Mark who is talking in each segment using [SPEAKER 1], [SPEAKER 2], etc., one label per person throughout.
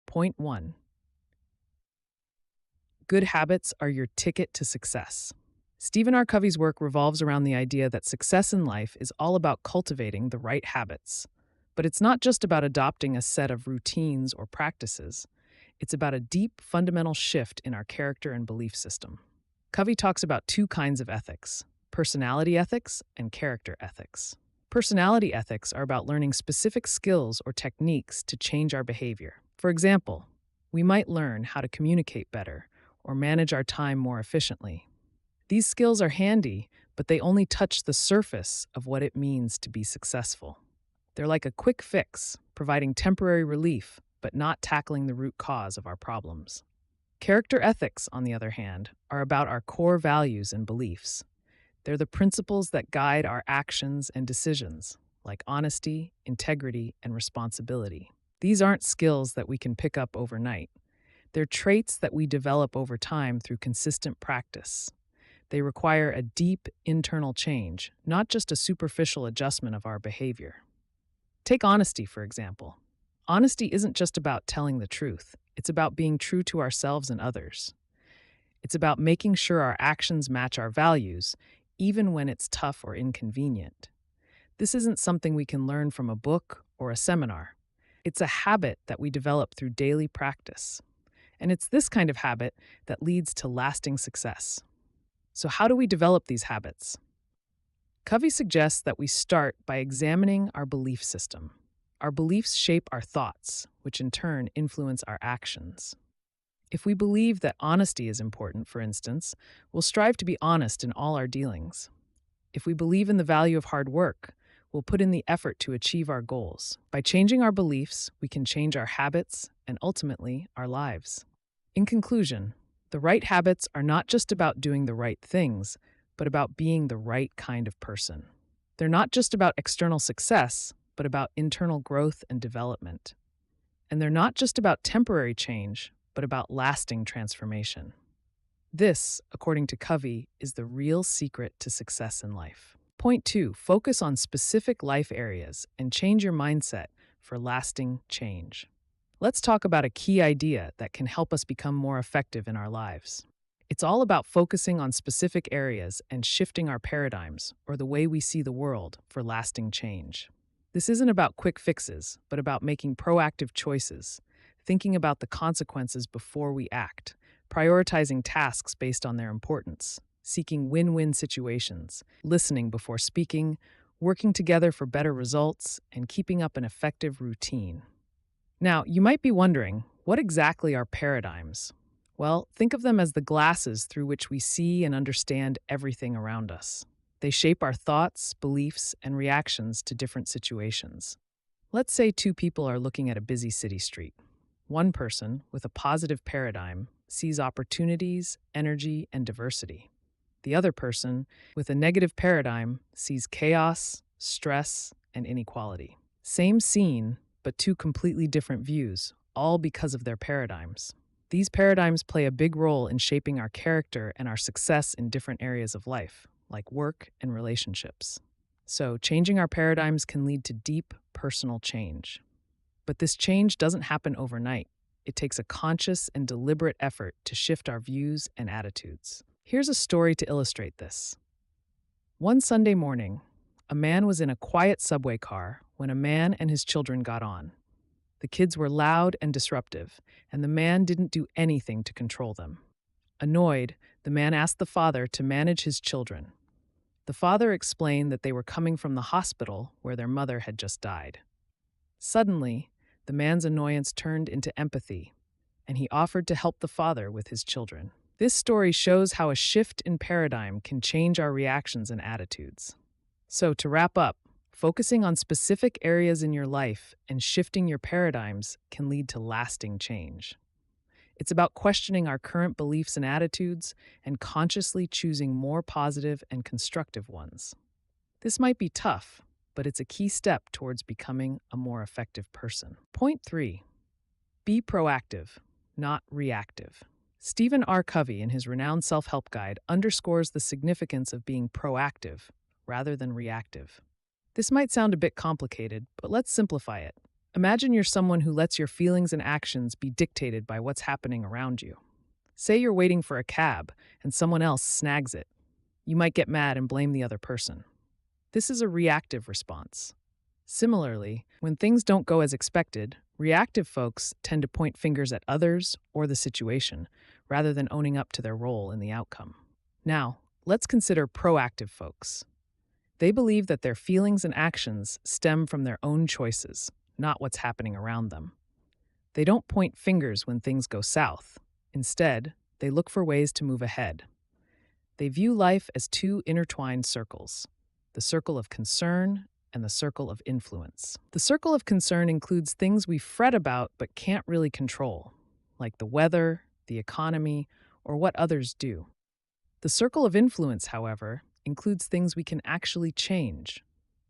[SPEAKER 1] Point 1. Good habits are your ticket to success. Stephen R. Covey's work revolves around the idea that success in life is all about cultivating the right habits. But it's not just about adopting a set of routines or practices. It's about a deep, fundamental shift in our character and belief system. Covey talks about two kinds of ethics: personality ethics and character ethics. Personality ethics are about learning specific skills or techniques to change our behavior. For example, we might learn how to communicate better or manage our time more efficiently. These skills are handy, but they only touch the surface of what it means to be successful. They're like a quick fix, providing temporary relief, but not tackling the root cause of our problems. Character ethics, on the other hand, are about our core values and beliefs. They're the principles that guide our actions and decisions, like honesty, integrity, and responsibility. These aren't skills that we can pick up overnight. They're traits that we develop over time through consistent practice. They require a deep internal change, not just a superficial adjustment of our behavior. Take honesty, for example. Honesty isn't just about telling the truth. It's about being true to ourselves and others. It's about making sure our actions match our values, even when it's tough or inconvenient. This isn't something we can learn from a book or a seminar. It's a habit that we develop through daily practice. And it's this kind of habit that leads to lasting success. So how do we develop these habits? Covey suggests that we start by examining our belief system. Our beliefs shape our thoughts, which in turn influence our actions. If we believe that honesty is important, for instance, we'll strive to be honest in all our dealings. If we believe in the value of hard work, we'll put in the effort to achieve our goals. By changing our beliefs, we can change our habits and ultimately our lives. In conclusion, the right habits are not just about doing the right things, but about being the right kind of person. They're not just about external success, but about internal growth and development. And they're not just about temporary change, but about lasting transformation. This, according to Covey, is the real secret to success in life. Point 2, focus on specific life areas and change your mindset for lasting change. Let's talk about a key idea that can help us become more effective in our lives. It's all about focusing on specific areas and shifting our paradigms, or the way we see the world, for lasting change. This isn't about quick fixes, but about making proactive choices, thinking about the consequences before we act, prioritizing tasks based on their importance, seeking win-win situations, listening before speaking, working together for better results, and keeping up an effective routine. Now, you might be wondering, what exactly are paradigms? Well, think of them as the glasses through which we see and understand everything around us. They shape our thoughts, beliefs, and reactions to different situations. Let's say two people are looking at a busy city street. One person, with a positive paradigm, sees opportunities, energy, and diversity. The other person, with a negative paradigm, sees chaos, stress, and inequality. Same scene, but two completely different views, all because of their paradigms. These paradigms play a big role in shaping our character and our success in different areas of life, like work and relationships. So, changing our paradigms can lead to deep personal change. But this change doesn't happen overnight. It takes a conscious and deliberate effort to shift our views and attitudes. Here's a story to illustrate this. One Sunday morning, a man was in a quiet subway car when a man and his children got on. The kids were loud and disruptive, and the man didn't do anything to control them. Annoyed, the man asked the father to manage his children. The father explained that they were coming from the hospital where their mother had just died. Suddenly, the man's annoyance turned into empathy, and he offered to help the father with his children. This story shows how a shift in paradigm can change our reactions and attitudes. So, to wrap up, focusing on specific areas in your life and shifting your paradigms can lead to lasting change. It's about questioning our current beliefs and attitudes and consciously choosing more positive and constructive ones. This might be tough, but it's a key step towards becoming a more effective person. Point 3. Be proactive, not reactive. Stephen R. Covey, in his renowned self-help guide, underscores the significance of being proactive rather than reactive. This might sound a bit complicated, but let's simplify it. Imagine you're someone who lets your feelings and actions be dictated by what's happening around you. Say you're waiting for a cab and someone else snags it. You might get mad and blame the other person. This is a reactive response. Similarly, when things don't go as expected, reactive folks tend to point fingers at others or the situation rather than owning up to their role in the outcome. Now, let's consider proactive folks. They believe that their feelings and actions stem from their own choices, not what's happening around them. They don't point fingers when things go south. Instead, they look for ways to move ahead. They view life as two intertwined circles: the circle of concern and the circle of influence. The circle of concern includes things we fret about but can't really control, like the weather, the economy, or what others do. The circle of influence, however, includes things we can actually change.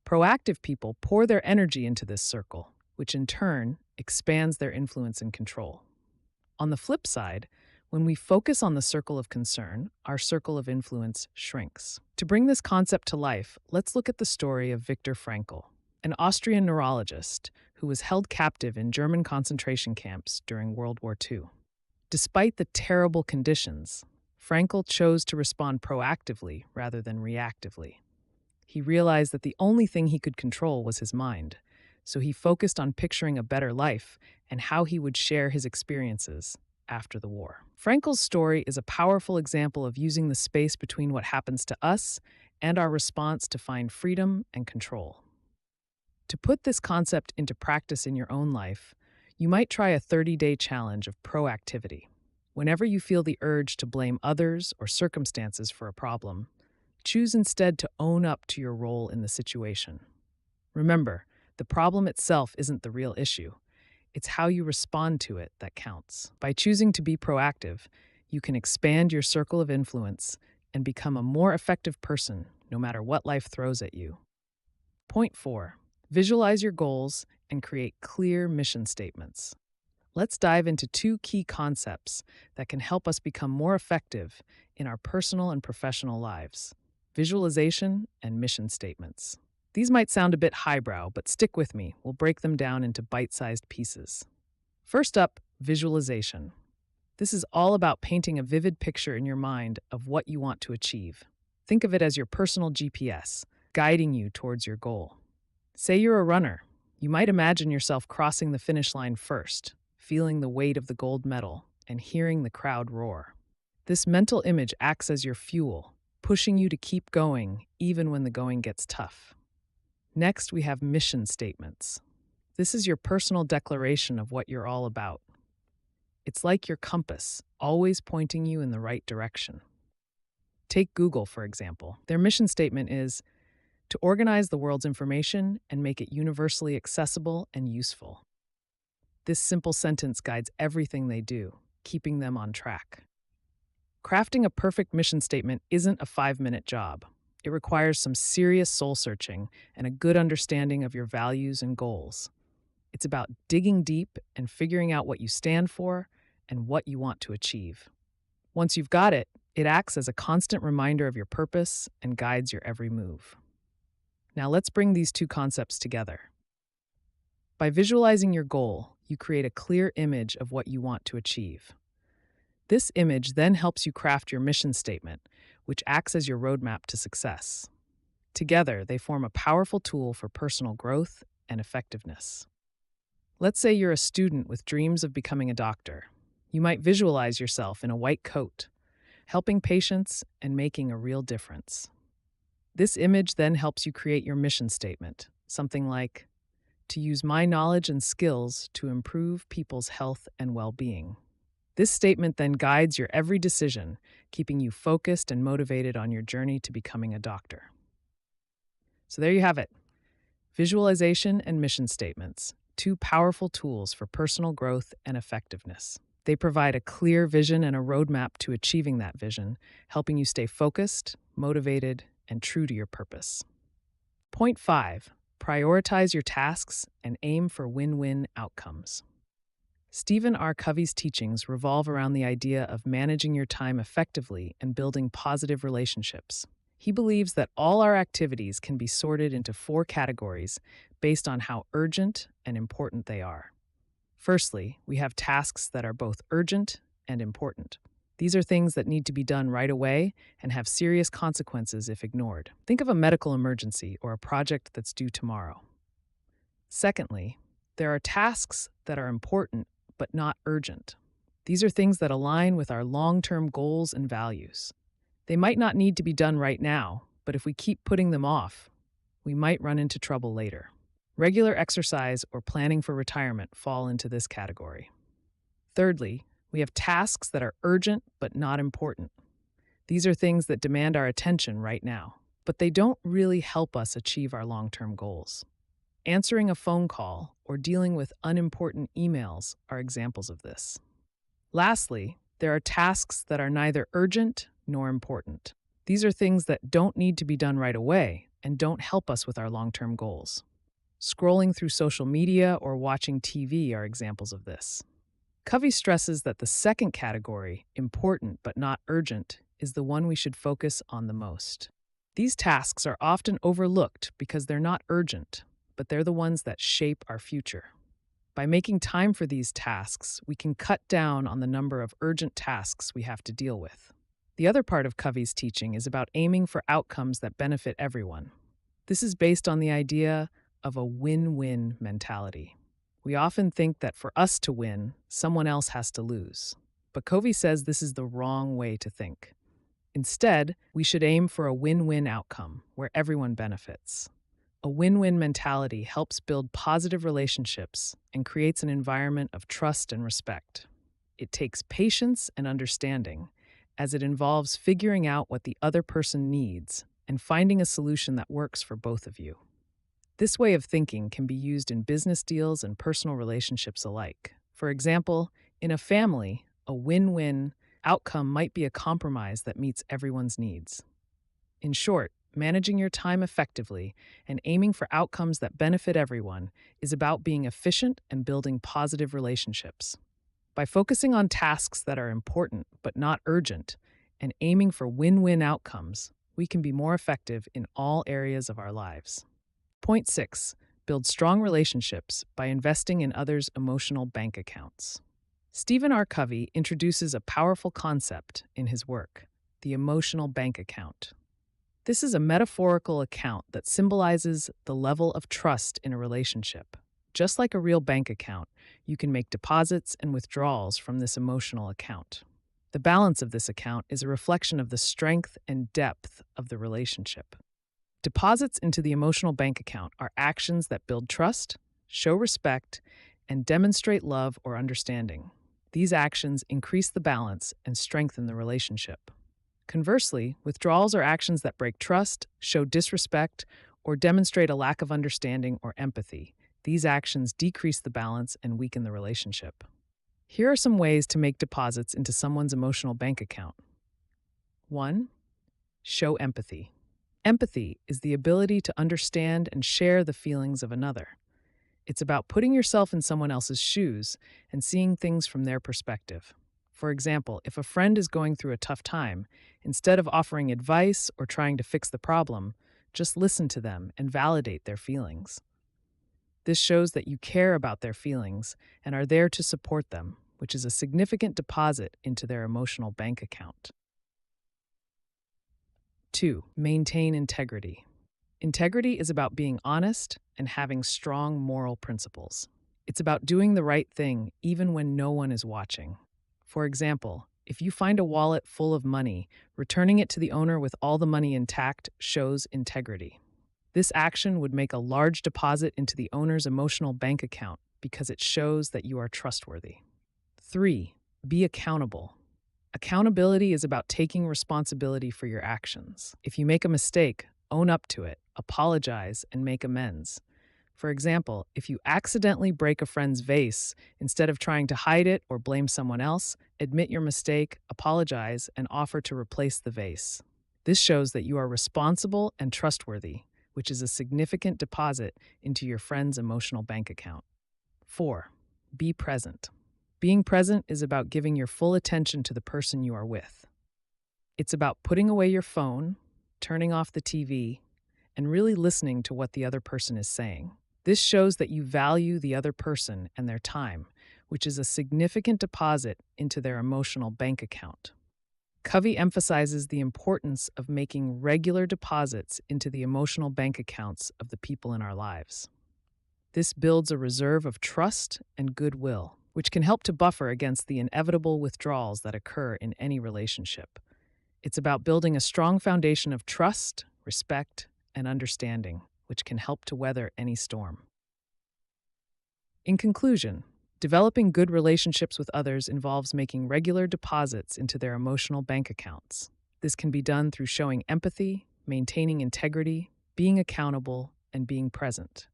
[SPEAKER 1] Proactive people pour their energy into this circle, which in turn expands their influence and control. On the flip side, when we focus on the circle of concern, our circle of influence shrinks. To bring this concept to life, let's look at the story of Viktor Frankl, an Austrian neurologist who was held captive in German concentration camps during World War II. Despite the terrible conditions, Frankl chose to respond proactively rather than reactively. He realized that the only thing he could control was his mind, so he focused on picturing a better life and how he would share his experiences after the war. Frankl's story is a powerful example of using the space between what happens to us and our response to find freedom and control. To put this concept into practice in your own life, you might try a 30-day challenge of proactivity. Whenever you feel the urge to blame others or circumstances for a problem, choose instead to own up to your role in the situation. Remember, the problem itself isn't the real issue. It's how you respond to it that counts. By choosing to be proactive, you can expand your circle of influence and become a more effective person no matter what life throws at you. Point 4. Visualize your goals and create clear mission statements. Let's dive into two key concepts that can help us become more effective in our personal and professional lives: visualization and mission statements. These might sound a bit highbrow, but stick with me. We'll break them down into bite-sized pieces. First up, visualization. This is all about painting a vivid picture in your mind of what you want to achieve. Think of it as your personal GPS, guiding you towards your goal. Say you're a runner. You might imagine yourself crossing the finish line first, feeling the weight of the gold medal and hearing the crowd roar. This mental image acts as your fuel, pushing you to keep going even when the going gets tough. Next, we have mission statements. This is your personal declaration of what you're all about. It's like your compass, always pointing you in the right direction. Take Google, for example. Their mission statement is to organize the world's information and make it universally accessible and useful. This simple sentence guides everything they do, keeping them on track. Crafting a perfect mission statement isn't a 5-minute job. It requires some serious soul-searching and a good understanding of your values and goals. It's about digging deep and figuring out what you stand for and what you want to achieve. Once you've got it, it acts as a constant reminder of your purpose and guides your every move. Now let's bring these two concepts together. By visualizing your goal, you create a clear image of what you want to achieve. This image then helps you craft your mission statement, which acts as your roadmap to success. Together, they form a powerful tool for personal growth and effectiveness. Let's say you're a student with dreams of becoming a doctor. You might visualize yourself in a white coat, helping patients and making a real difference. This image then helps you create your mission statement, something like, to use my knowledge and skills to improve people's health and well-being. This statement then guides your every decision, keeping you focused and motivated on your journey to becoming a doctor. So there you have it. Visualization and mission statements, two powerful tools for personal growth and effectiveness. They provide a clear vision and a roadmap to achieving that vision, helping you stay focused, motivated, and true to your purpose. Point 5. Prioritize your tasks and aim for win-win outcomes. Stephen R. Covey's teachings revolve around the idea of managing your time effectively and building positive relationships. He believes that all our activities can be sorted into four categories based on how urgent and important they are. Firstly, we have tasks that are both urgent and important. These are things that need to be done right away and have serious consequences if ignored. Think of a medical emergency or a project that's due tomorrow. Secondly, there are tasks that are important but not urgent. These are things that align with our long-term goals and values. They might not need to be done right now, but if we keep putting them off, we might run into trouble later. Regular exercise or planning for retirement fall into this category. Thirdly, we have tasks that are urgent but not important. These are things that demand our attention right now, but they don't really help us achieve our long-term goals. Answering a phone call or dealing with unimportant emails are examples of this. Lastly, there are tasks that are neither urgent nor important. These are things that don't need to be done right away and don't help us with our long-term goals. Scrolling through social media or watching TV are examples of this. Covey stresses that the second category, important but not urgent, is the one we should focus on the most. These tasks are often overlooked because they're not urgent, but they're the ones that shape our future. By making time for these tasks, we can cut down on the number of urgent tasks we have to deal with. The other part of Covey's teaching is about aiming for outcomes that benefit everyone. This is based on the idea of a win-win mentality. We often think that for us to win, someone else has to lose. But Covey says this is the wrong way to think. Instead, we should aim for a win-win outcome where everyone benefits. A win-win mentality helps build positive relationships and creates an environment of trust and respect. It takes patience and understanding, as it involves figuring out what the other person needs and finding a solution that works for both of you. This way of thinking can be used in business deals and personal relationships alike. For example, in a family, a win-win outcome might be a compromise that meets everyone's needs. In short, managing your time effectively and aiming for outcomes that benefit everyone is about being efficient and building positive relationships. By focusing on tasks that are important but not urgent and aiming for win-win outcomes, we can be more effective in all areas of our lives. Point 6. Build strong relationships by investing in others' emotional bank accounts. Stephen R. Covey introduces a powerful concept in his work, the emotional bank account. This is a metaphorical account that symbolizes the level of trust in a relationship. Just like a real bank account, you can make deposits and withdrawals from this emotional account. The balance of this account is a reflection of the strength and depth of the relationship. Deposits into the emotional bank account are actions that build trust, show respect, and demonstrate love or understanding. These actions increase the balance and strengthen the relationship. Conversely, withdrawals are actions that break trust, show disrespect, or demonstrate a lack of understanding or empathy. These actions decrease the balance and weaken the relationship. Here are some ways to make deposits into someone's emotional bank account. 1. Show empathy. Empathy is the ability to understand and share the feelings of another. It's about putting yourself in someone else's shoes and seeing things from their perspective. For example, if a friend is going through a tough time, instead of offering advice or trying to fix the problem, just listen to them and validate their feelings. This shows that you care about their feelings and are there to support them, which is a significant deposit into their emotional bank account. 2. Maintain integrity. Integrity is about being honest and having strong moral principles. It's about doing the right thing even when no one is watching. For example, if you find a wallet full of money, returning it to the owner with all the money intact shows integrity. This action would make a large deposit into the owner's emotional bank account because it shows that you are trustworthy. 3. Be accountable. Accountability is about taking responsibility for your actions. If you make a mistake, own up to it, apologize, and make amends. For example, if you accidentally break a friend's vase, instead of trying to hide it or blame someone else, admit your mistake, apologize, and offer to replace the vase. This shows that you are responsible and trustworthy, which is a significant deposit into your friend's emotional bank account. 4. Be present. Being present is about giving your full attention to the person you are with. It's about putting away your phone, turning off the TV, and really listening to what the other person is saying. This shows that you value the other person and their time, which is a significant deposit into their emotional bank account. Covey emphasizes the importance of making regular deposits into the emotional bank accounts of the people in our lives. This builds a reserve of trust and goodwill, which can help to buffer against the inevitable withdrawals that occur in any relationship. It's about building a strong foundation of trust, respect, and understanding, which can help to weather any storm. In conclusion, developing good relationships with others involves making regular deposits into their emotional bank accounts. This can be done through showing empathy, maintaining integrity, being accountable, and being present.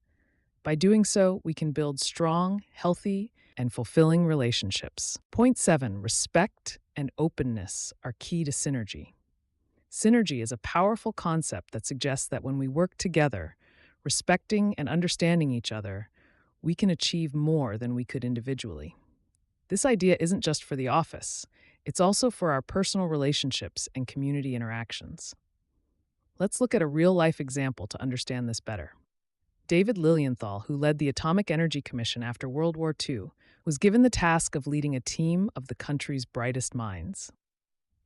[SPEAKER 1] By doing so, we can build strong, healthy, and fulfilling relationships. Point 7. Respect and openness are key to synergy. Synergy is a powerful concept that suggests that when we work together, respecting and understanding each other, we can achieve more than we could individually. This idea isn't just for the office, it's also for our personal relationships and community interactions. Let's look at a real-life example to understand this better. David Lilienthal, who led the Atomic Energy Commission after World War II, was given the task of leading a team of the country's brightest minds.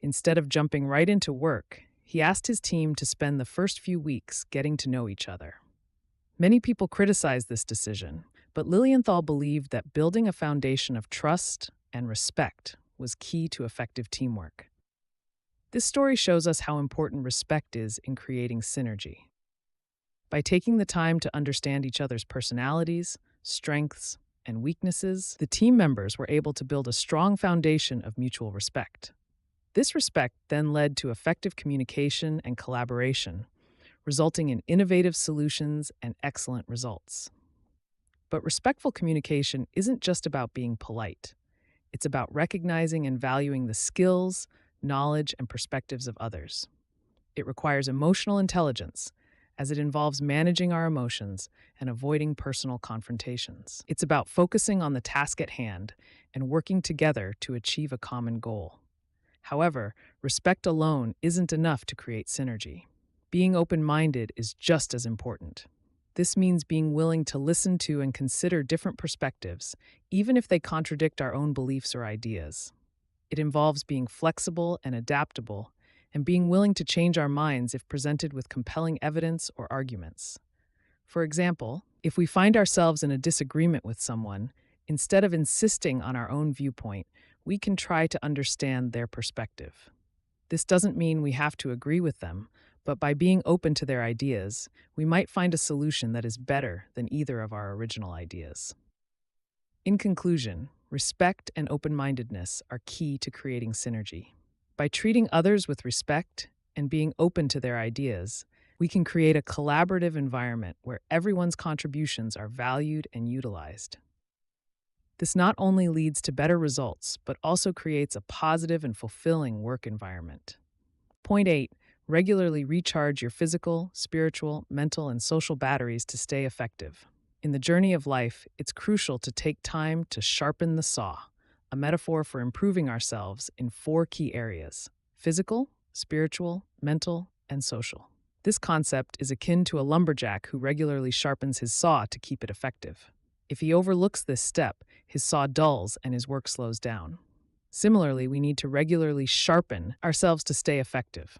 [SPEAKER 1] Instead of jumping right into work, he asked his team to spend the first few weeks getting to know each other. Many people criticized this decision, but Lilienthal believed that building a foundation of trust and respect was key to effective teamwork. This story shows us how important respect is in creating synergy. By taking the time to understand each other's personalities, strengths, and weaknesses, the team members were able to build a strong foundation of mutual respect. This respect then led to effective communication and collaboration, resulting in innovative solutions and excellent results. But respectful communication isn't just about being polite. It's about recognizing and valuing the skills, knowledge, and perspectives of others. It requires emotional intelligence, as it involves managing our emotions and avoiding personal confrontations. It's about focusing on the task at hand and working together to achieve a common goal. However, respect alone isn't enough to create synergy. Being open-minded is just as important. This means being willing to listen to and consider different perspectives, even if they contradict our own beliefs or ideas. It involves being flexible and adaptable, and being willing to change our minds if presented with compelling evidence or arguments. For example, if we find ourselves in a disagreement with someone, instead of insisting on our own viewpoint, we can try to understand their perspective. This doesn't mean we have to agree with them, but by being open to their ideas, we might find a solution that is better than either of our original ideas. In conclusion, respect and open-mindedness are key to creating synergy. By treating others with respect and being open to their ideas, we can create a collaborative environment where everyone's contributions are valued and utilized. This not only leads to better results, but also creates a positive and fulfilling work environment. Point 8. Regularly recharge your physical, spiritual, mental, and social batteries to stay effective. In the journey of life, it's crucial to take time to sharpen the saw, a metaphor for improving ourselves in 4 key areas: physical, spiritual, mental, and social. This concept is akin to a lumberjack who regularly sharpens his saw to keep it effective. If he overlooks this step, his saw dulls and his work slows down. Similarly, we need to regularly sharpen ourselves to stay effective.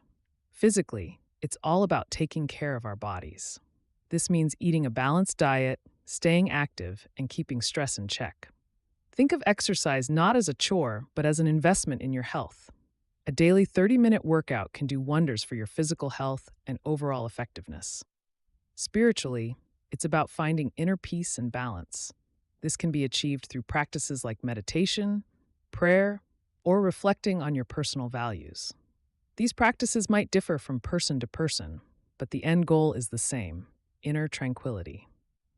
[SPEAKER 1] Physically, it's all about taking care of our bodies. This means eating a balanced diet, staying active, and keeping stress in check. Think of exercise not as a chore, but as an investment in your health. A daily 30-minute workout can do wonders for your physical health and overall effectiveness. Spiritually, it's about finding inner peace and balance. This can be achieved through practices like meditation, prayer, or reflecting on your personal values. These practices might differ from person to person, but the end goal is the same: inner tranquility.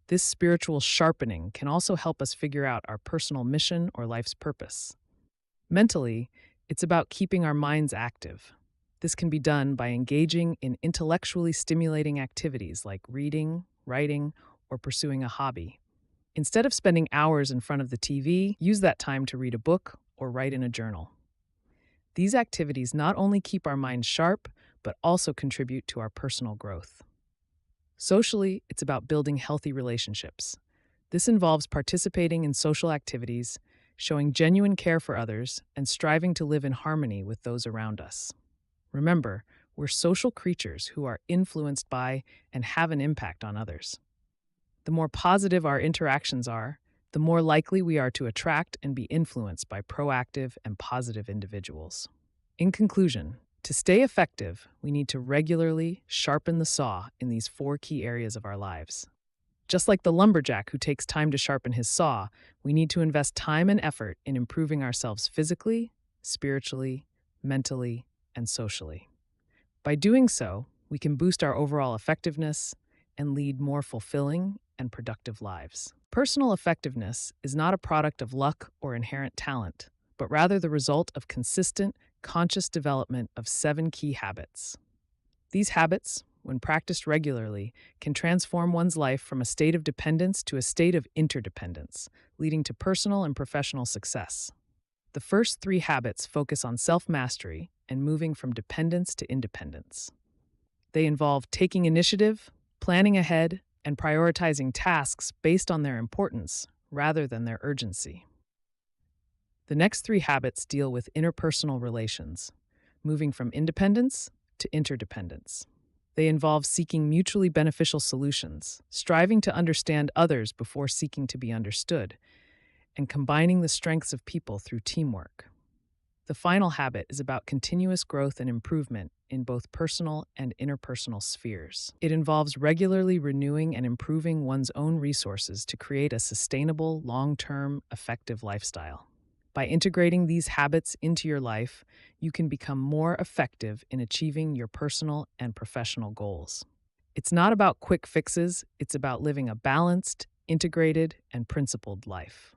[SPEAKER 1] This spiritual sharpening can also help us figure out our personal mission or life's purpose. Mentally, it's about keeping our minds active. This can be done by engaging in intellectually stimulating activities like reading, writing, or pursuing a hobby. Instead of spending hours in front of the TV, use that time to read a book or write in a journal. These activities not only keep our minds sharp, but also contribute to our personal growth. Socially, it's about building healthy relationships. This involves participating in social activities, showing genuine care for others, and striving to live in harmony with those around us. Remember, we're social creatures who are influenced by and have an impact on others. The more positive our interactions are, the more likely we are to attract and be influenced by proactive and positive individuals. In conclusion, to stay effective, we need to regularly sharpen the saw in these 4 key areas of our lives. Just like the lumberjack who takes time to sharpen his saw, we need to invest time and effort in improving ourselves physically, spiritually, mentally, and socially. By doing so, we can boost our overall effectiveness and lead more fulfilling and productive lives. Personal effectiveness is not a product of luck or inherent talent, but rather the result of consistent, conscious development of 7 key habits. These habits, when practiced regularly, can transform one's life from a state of dependence to a state of interdependence, leading to personal and professional success. The first 3 habits focus on self-mastery and moving from dependence to independence. They involve taking initiative, planning ahead, and prioritizing tasks based on their importance rather than their urgency. The next 3 habits deal with interpersonal relations, moving from independence to interdependence. They involve seeking mutually beneficial solutions, striving to understand others before seeking to be understood, and combining the strengths of people through teamwork. The final habit is about continuous growth and improvement in both personal and interpersonal spheres. It involves regularly renewing and improving one's own resources to create a sustainable, long-term, effective lifestyle. By integrating these habits into your life, you can become more effective in achieving your personal and professional goals. It's not about quick fixes, it's about living a balanced, integrated, and principled life.